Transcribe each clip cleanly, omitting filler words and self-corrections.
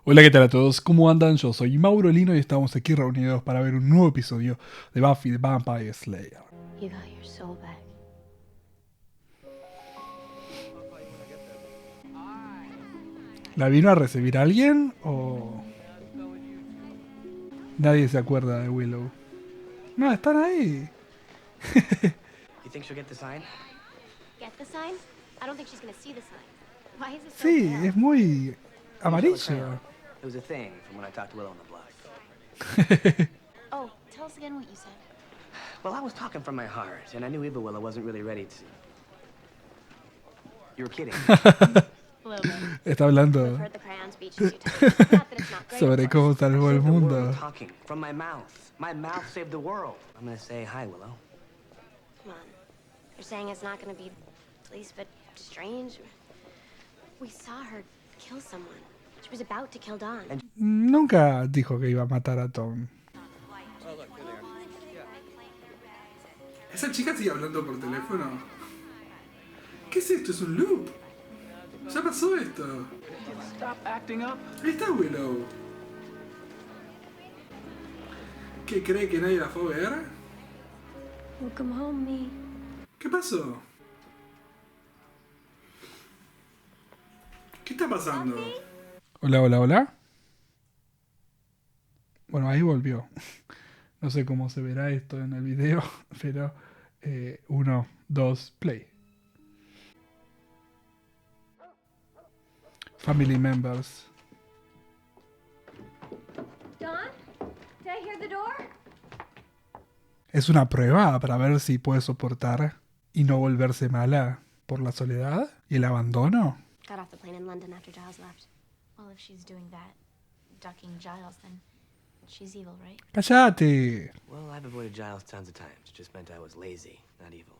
Hola, ¿qué tal a todos? ¿Cómo andan? Yo soy Mauro Lino y estamos aquí reunidos para ver un nuevo episodio de Buffy the Vampire Slayer. You got your soul back. ¿La vino a recibir alguien o nadie se acuerda de Willow? No, están ahí. You think she'll get the sign? Get the sign? I don't think she's gonna see the sign. Why is it so Sí, pale? es muy Maybe she'll crayon. amarillo. It was a thing from when I talked to Willow on the block. Oh, tell us again what you said. Well, I was talking from my heart, and I knew Eva Willow wasn't really ready to. You were kidding. A little bit. Está We've hablando heard the crayon speech a few times. Not that it's not great, sobre of cómo course. salvó el Saved the world mundo. talking from my mouth. My mouth saved the world. I'm gonna say hi, Willow. Come on. You're saying it's not gonna be pleased but strange? We saw her kill someone. She was about to kill Dawn. And- Nunca dijo que iba a matar a Tom. ¿Esa chica sigue hablando por teléfono? ¿Qué es esto? ¿Es un loop? Ya pasó esto. Stop acting up. Ahí está Willow. ¿Qué cree que nadie la fue a ver? Welcome home, me. ¿Qué pasó? ¿Qué está pasando? Hola, hola, hola. Bueno, ahí volvió. No sé cómo se verá esto en el video, pero 1, 2, play. Family members. Dawn? Did I hear the door? Es una prueba para ver si puede soportar y no volverse mala por la soledad y el abandono. Got off the plane in London after Giles left. Well, if she's doing that, ducking Giles, then she's evil, right? ¡Cállate! Well, I've avoided Giles tons of times. It just meant I was lazy, not evil.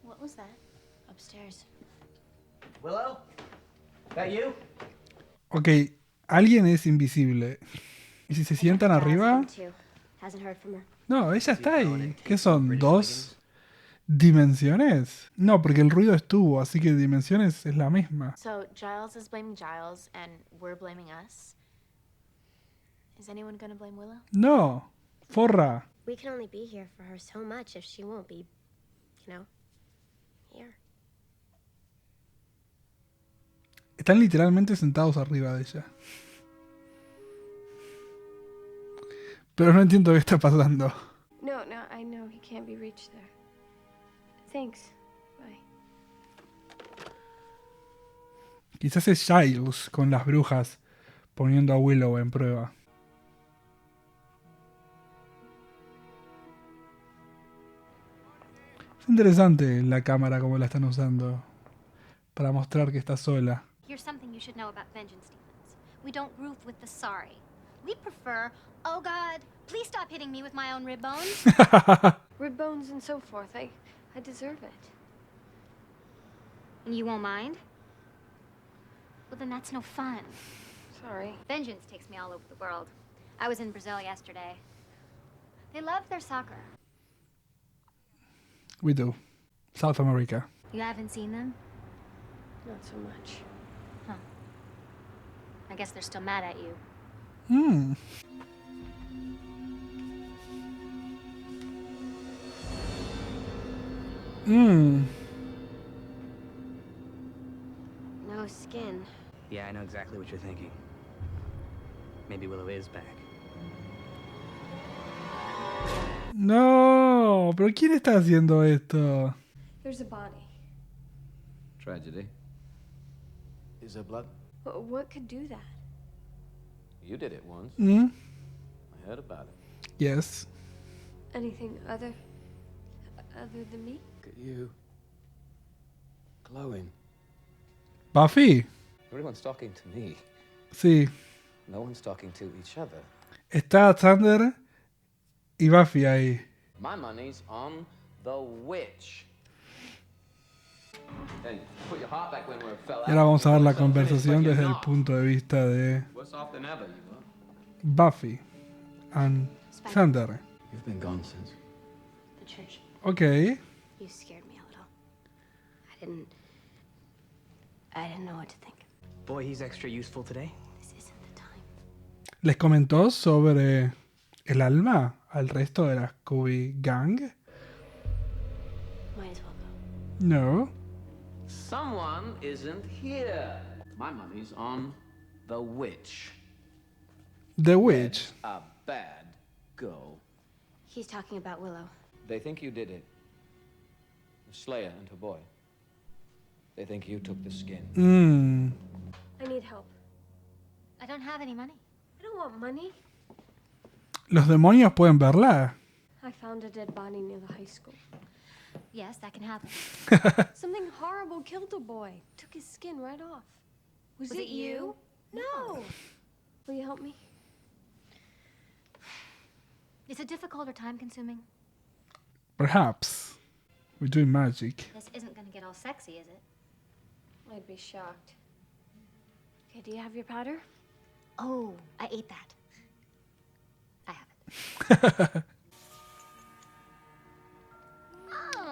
What was that? Upstairs. Willow? That you? Ok, alguien es invisible. ¿Y si se sientan Giles arriba? again, too. Hasn't heard from her. No, ella está ahí. ¿Qué son? ¿Dos dimensiones? No, porque el ruido estuvo, así que dimensiones es la misma. So Giles is blaming Giles, and we're blaming us. Is anyone gonna blame Willow? No, forra. We can only be here for her so much if she won't be, here. Están literalmente sentados arriba de ella. Pero no entiendo qué está pasando. No, I know he can't be reached there. Thanks. Bye. Quizás es Giles con las brujas poniendo a Willow en prueba. Es interesante la cámara como la están usando para mostrar que está sola. Here's something you should know about Vengeance Demons. We don't groove with the sorry. We prefer, oh God, please stop hitting me with my own rib bones. Rib bones and so forth. I deserve it. And you won't mind? Well, then that's no fun. Sorry. Vengeance takes me all over the world. I was in Brazil yesterday. They love their soccer. We do. South America. You haven't seen them? Not so much. I guess they're still mad at you. Mm. Mm. No skin. Yeah, I know exactly what you're thinking. Maybe Willow is back. No, pero ¿quién está haciendo esto? There's a body. Tragedy. Is there blood? What could do that? You did it once. Mm? I heard about it. Yes. Anything other than me? Look at you. Glowing. Buffy. Everyone's talking to me. Sí. No one's talking to each other. Está Thunder y Buffy ahí. My money's on the witch. Hey, put your heart back when we fell out. Y ahora vamos a ver la Put yourself in conversación like you're desde el not. punto de vista de Worse off than ever, you are. Buffy and Thunder. You've been gone since. The church. Ok. You scared me a little. I I didn't know what to think. Boy, he's extra useful today. This isn't the time. ¿Les comentó sobre el alma al resto de la Scooby Gang? Might as well go. No. Someone isn't here. My money's on the witch. The Witch. A bad go. He's talking about Willow. They think you did it. The Slayer and her boy. They think you took the skin. I need help. I don't have any money. I don't want money. ¿Los demonios pueden verla? I found a dead body near the high school. Yes, that can happen. Something horrible killed a boy. Took his skin right off. Was it you? No. Will you help me? Is it difficult or time-consuming? Perhaps. We're doing magic. This isn't gonna get all sexy, is it? I'd be shocked. Okay, do you have your powder? Oh, I ate that. I have it.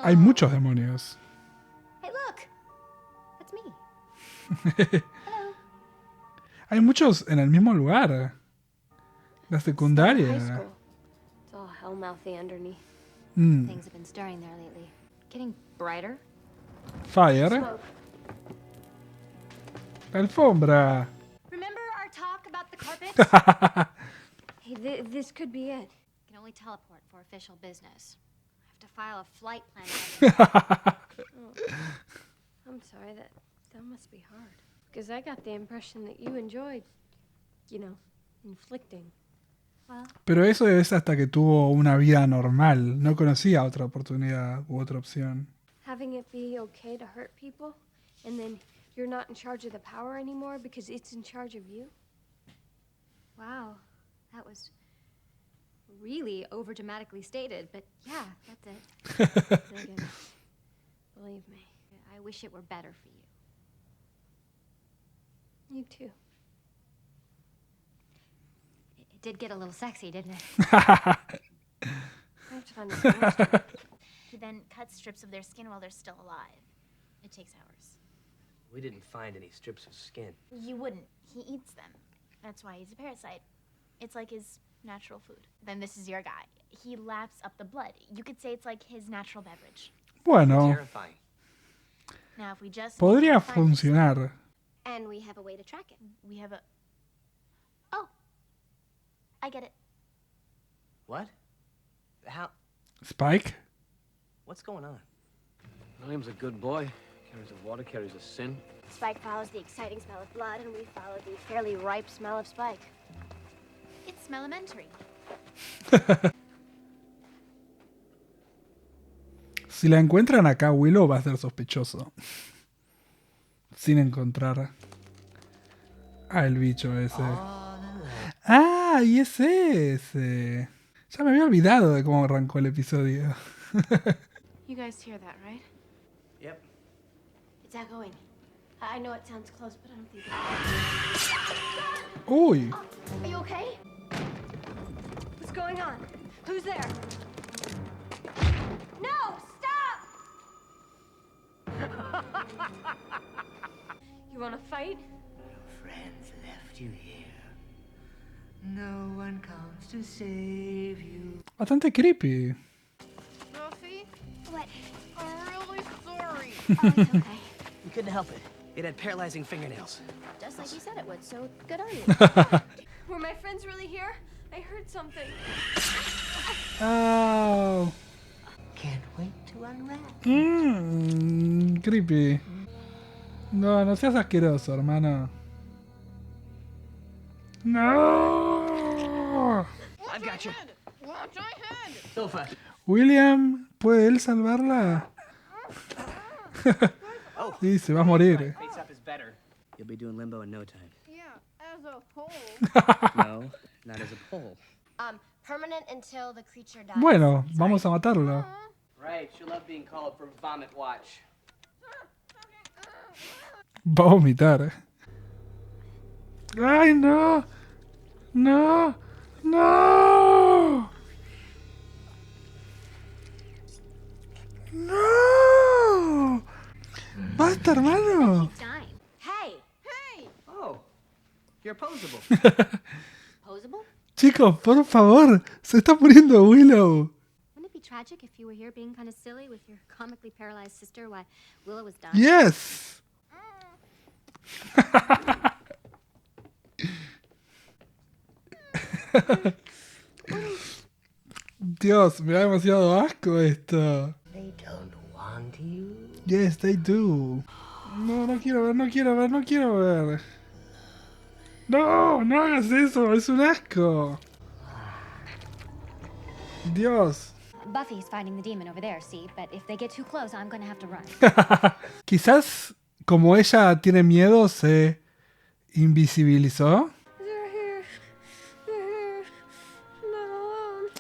Hay muchos demonios. Hey, look! That's me. Hello. Hay muchos en el mismo lugar. La High secundaria. school. It's all hellmouthy underneath. Things have been stirring there lately. Getting brighter. Fire. Smoke. La alfombra. Remember our talk about the carpet? Hey, this could be it. I can only teleport for official business. I have to file a flight plan. I'm sorry, that must be hard. Because I got the impression that you enjoyed, inflicting. Well, Pero eso es hasta que tuvo una vida normal. No conocía otra oportunidad u otra opción. Having it be okay to hurt people, and then you're not in charge of the power anymore because it's in charge of you. wow. That was really over-dramatically stated, but yeah, that's it. Megan, believe me, I wish it were better for you. you too. It did get a little sexy, didn't it? I have to find the monster. He then cuts strips of their skin while they're still alive. It takes hours. We didn't find any strips of skin. You wouldn't. He eats them. That's why he's a parasite. It's like his natural food. Then this is your guy. He laps up the blood. You could say it's like his natural beverage. Bueno, Terrifying. Now, if we just podría find this- funcionar. And we have a way to track it. we have a. Oh, I get it. What? How? Spike. What's going on? William's a good boy. Carries the water, carries the sin. Spike follows the exciting smell of blood, and we follow the fairly ripe smell of Spike. It's elementary. Si la encuentran acá, Willow va a ser sospechoso. Sin encontrar al bicho ese. ¡Ah! Y es ese. Ya me había olvidado de cómo arrancó el episodio. You guys hear that, right? Yep. It's echoing. I know it sounds close, but I don't think it's... Uy. Are you okay? What's going on? Who's there? No! Stop! You wanna fight? Friends left you here. No one comes to save you. Bastante creepy. Sophie, What? I'm really sorry. Oh, it's okay. We couldn't help it. It had paralyzing fingernails. Just like you said it would, so good on you. Were my friends really here? I heard something. Oh. Can't wait to unwrap. Creepy. No, no seas asqueroso, hermano. No. I've got you. Watch my head. Sofa. William, ¿puede él salvarla? Sí, se va a morir. Face up is better. You'll be doing limbo in no time. Yeah, as a whole. No, not as a pole. Permanent until the creature dies. Bueno, vamos a matarlo. Right, she'll love being called for vomit watch. Va a vomitar. ¡Ay, no! ¡No! ¡No! ¡No! ¡Basta, hermano! Dying. You're posable. Posable? Chicos, por favor, se está muriendo Willow. Wouldn't it be tragic if you were here being kind of silly with your comically paralyzed sister while Willow was dying? Yes. Dios, me da demasiado asco esto. They don't want you. Yes, they do. No, no quiero ver, no quiero ver, no quiero ver. No, no hagas eso, es un asco. Dios. Buffy's fighting the demon over there, see? But if they get too close, I'm gonna have to run. Quizás como ella tiene miedo, se invisibilizó. They're here. They're here.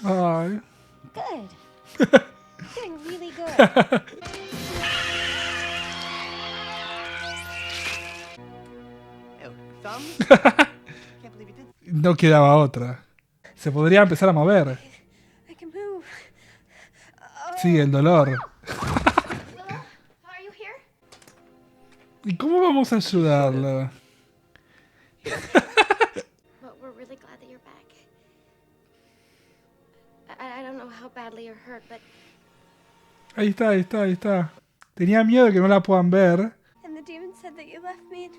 No. Ay. Good. Doing really good. Oh, thumbs? Can't believe you did. No quedaba otra. Se podría empezar a mover. I can move. Sí, el dolor. Willow, are you here? ¿Y cómo vamos a ayudarlo? But we're really glad that you're back. I don't know how badly you're hurt, but Ahí está, ahí está, ahí está. Tenía miedo de que no la puedan ver. and the demon said that you left me.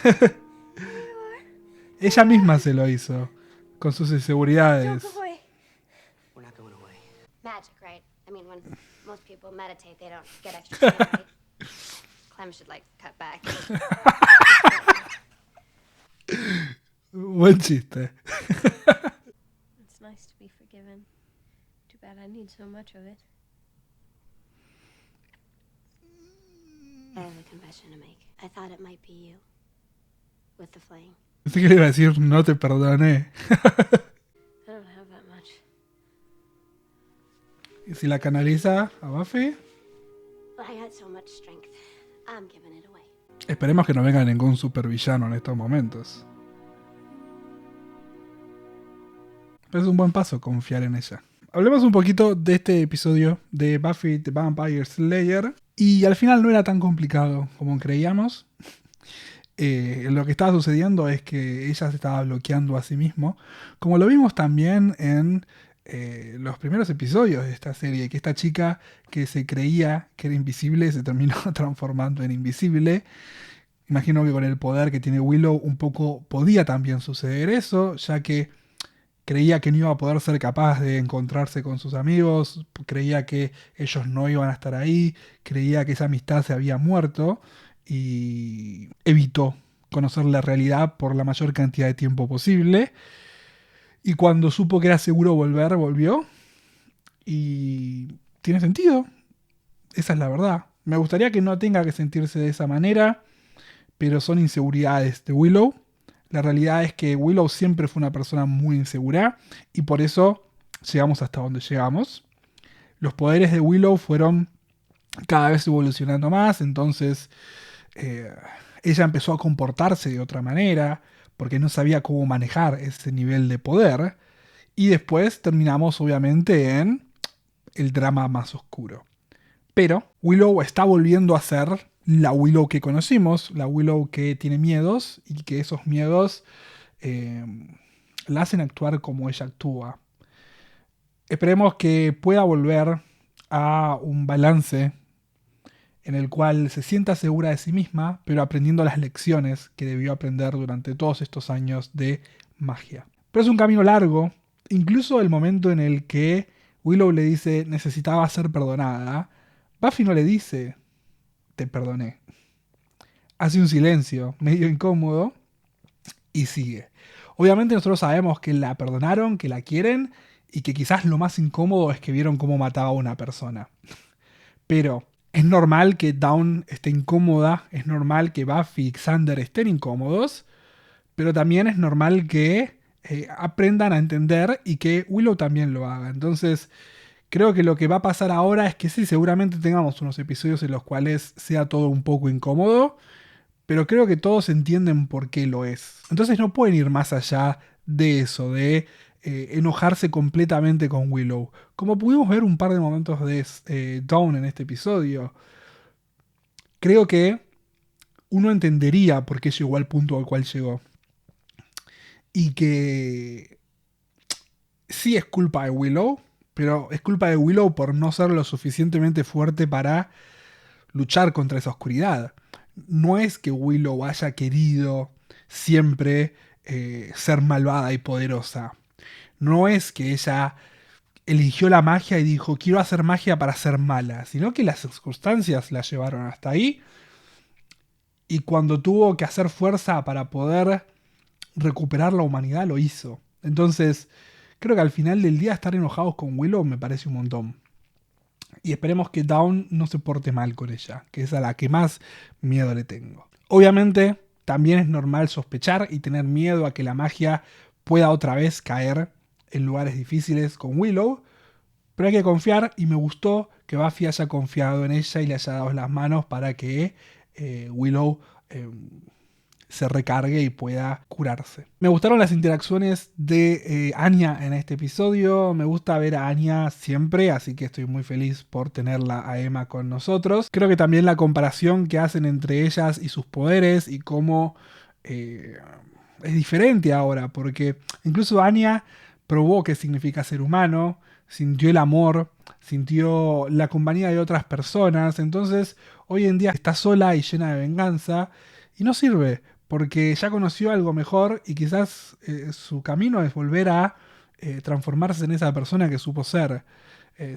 And, Ella misma se lo hizo. Con sus don't inseguridades. go away. We're not going away. Magic, right? I mean, when most people meditate, they don't get extra skin, right? Clem should like cut back. Buen chiste. It's nice to be forgiven. Too bad I need so much of it. I have a confession to make. I thought it might be you. With the flame. Pensé que le iba a decir no te perdoné. I don't have that much. Y si la canaliza a Buffy, But I got so much strength. I'm giving it away. esperemos que no venga ningún supervillano en estos momentos. Pero es un buen paso confiar en ella. Hablemos un poquito de este episodio de Buffy the Vampire Slayer. Y al final no era tan complicado como creíamos. Lo que estaba sucediendo es que ella se estaba bloqueando a sí mismo. Como lo vimos también en los primeros episodios de esta serie. Que esta chica que se creía que era invisible se terminó transformando en invisible. Imagino que con el poder que tiene Willow un poco podía también suceder eso. Ya que creía que no iba a poder ser capaz de encontrarse con sus amigos, creía que ellos no iban a estar ahí, creía que esa amistad se había muerto y evitó conocer la realidad por la mayor cantidad de tiempo posible. Y cuando supo que era seguro volver, volvió. Y tiene sentido. Esa es la verdad. Me gustaría que no tenga que sentirse de esa manera, pero son inseguridades de Willow. La realidad es que Willow siempre fue una persona muy insegura y por eso llegamos hasta donde llegamos. Los poderes de Willow fueron cada vez evolucionando más, entonces ella empezó a comportarse de otra manera porque no sabía cómo manejar ese nivel de poder y después terminamos obviamente en el drama más oscuro. Pero Willow está volviendo a ser la Willow que conocimos, la Willow que tiene miedos y que esos miedos la hacen actuar como ella actúa. Esperemos que pueda volver a un balance en el cual se sienta segura de sí misma, pero aprendiendo las lecciones que debió aprender durante todos estos años de magia. Pero es un camino largo, incluso el momento en el que Willow le dice necesitaba ser perdonada, Buffy no le dice te perdoné. Hace un silencio medio incómodo y sigue. Obviamente nosotros sabemos que la perdonaron, que la quieren y que quizás lo más incómodo es que vieron cómo mataba a una persona. Pero es normal que Dawn esté incómoda, es normal que Buffy y Xander estén incómodos, pero también es normal que aprendan a entender y que Willow también lo haga. Entonces creo que lo que va a pasar ahora es que sí, seguramente tengamos unos episodios en los cuales sea todo un poco incómodo, pero creo que todos entienden por qué lo es. Entonces no pueden ir más allá de eso, de enojarse completamente con Willow. Como pudimos ver un par de momentos de Dawn en este episodio, creo que uno entendería por qué llegó al punto al cual llegó. Y que sí es culpa de Willow, pero es culpa de Willow por no ser lo suficientemente fuerte para luchar contra esa oscuridad. No es que Willow haya querido siempre ser malvada y poderosa. No es que ella eligió la magia y dijo, quiero hacer magia para ser mala, sino que las circunstancias la llevaron hasta ahí. Y cuando tuvo que hacer fuerza para poder recuperar la humanidad, lo hizo. Entonces, creo que al final del día estar enojados con Willow me parece un montón. Y esperemos que Dawn no se porte mal con ella, que es a la que más miedo le tengo. Obviamente, también es normal sospechar y tener miedo a que la magia pueda otra vez caer en lugares difíciles con Willow, pero hay que confiar, y me gustó que Buffy haya confiado en ella y le haya dado las manos para que Willow se recargue y pueda curarse. Me gustaron las interacciones de Anya en este episodio. Me gusta ver a Anya siempre, así que estoy muy feliz por tenerla a Emma con nosotros. Creo que también la comparación que hacen entre ellas y sus poderes y cómo es diferente ahora, porque incluso Anya probó qué significa ser humano, sintió el amor, sintió la compañía de otras personas. Entonces hoy en día está sola y llena de venganza y no sirve, porque ya conoció algo mejor y quizás su camino es volver a transformarse en esa persona que supo ser.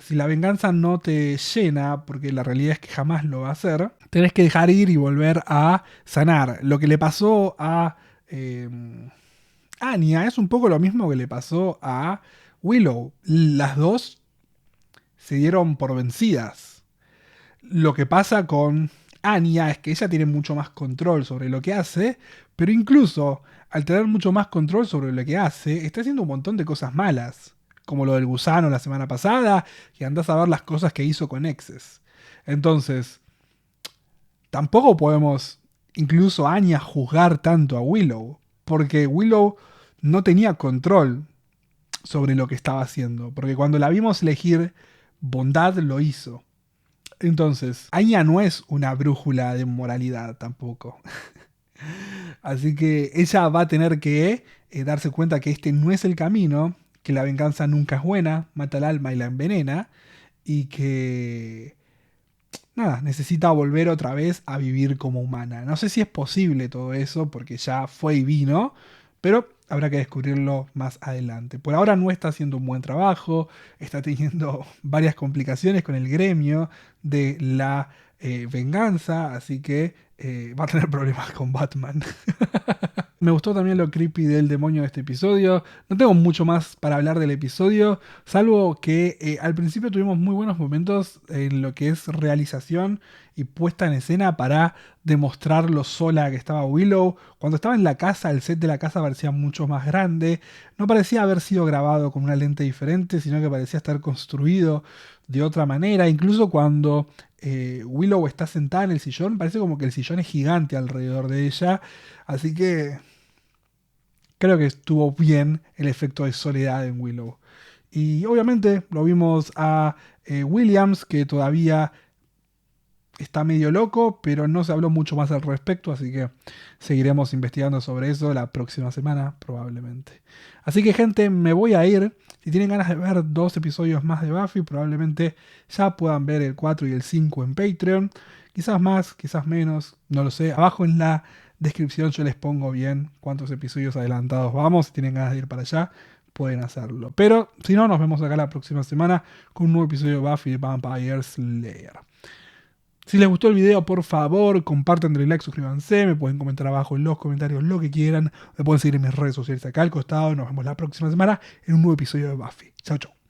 Si la venganza no te llena, porque la realidad es que jamás lo va a hacer, tenés que dejar ir y volver a sanar. Lo que le pasó a Anya es un poco lo mismo que le pasó a Willow. Las dos se dieron por vencidas. Lo que pasa con Anya es que ella tiene mucho más control sobre lo que hace, pero incluso al tener mucho más control sobre lo que hace, está haciendo un montón de cosas malas, como lo del gusano la semana pasada, y andás a ver las cosas que hizo con exes. Entonces, tampoco podemos, incluso Anya, juzgar tanto a Willow, porque Willow no tenía control sobre lo que estaba haciendo, porque cuando la vimos elegir bondad lo hizo. Entonces, Anya no es una brújula de moralidad tampoco. Así que ella va a tener que darse cuenta que este no es el camino, que la venganza nunca es buena, mata el alma y la envenena, y que nada, necesita volver otra vez a vivir como humana. No sé si es posible todo eso, porque ya fue y vino, pero habrá que descubrirlo más adelante. Por ahora no está haciendo un buen trabajo, está teniendo varias complicaciones con el gremio de la venganza, así que va a tener problemas con Batman. Me gustó también lo creepy del demonio de este episodio. No tengo mucho más para hablar del episodio, salvo que al principio tuvimos muy buenos momentos en lo que es realización y puesta en escena para demostrar lo sola que estaba Willow. Cuando estaba en la casa, el set de la casa parecía mucho más grande. No parecía haber sido grabado con una lente diferente, sino que parecía estar construido de otra manera. Incluso cuando Willow está sentada en el sillón, parece como que el sillón es gigante alrededor de ella. Así que creo que estuvo bien el efecto de soledad en Willow. Y obviamente lo vimos a Williams, que todavía está medio loco, pero no se habló mucho más al respecto, así que seguiremos investigando sobre eso la próxima semana, probablemente. Así que, gente, me voy a ir. Si tienen ganas de ver 2 episodios más de Buffy, probablemente ya puedan ver el 4 y el 5 en Patreon. Quizás más, quizás menos, no lo sé. Abajo en la descripción yo les pongo bien cuántos episodios adelantados vamos. Si tienen ganas de ir para allá, pueden hacerlo. Pero si no, nos vemos acá la próxima semana con un nuevo episodio de Buffy Vampire Slayer. Si les gustó el video, por favor, compartan, denle like, suscríbanse, me pueden comentar abajo en los comentarios lo que quieran, me pueden seguir en mis redes sociales acá al costado. Nos vemos la próxima semana en un nuevo episodio de Buffy. Chau, chau.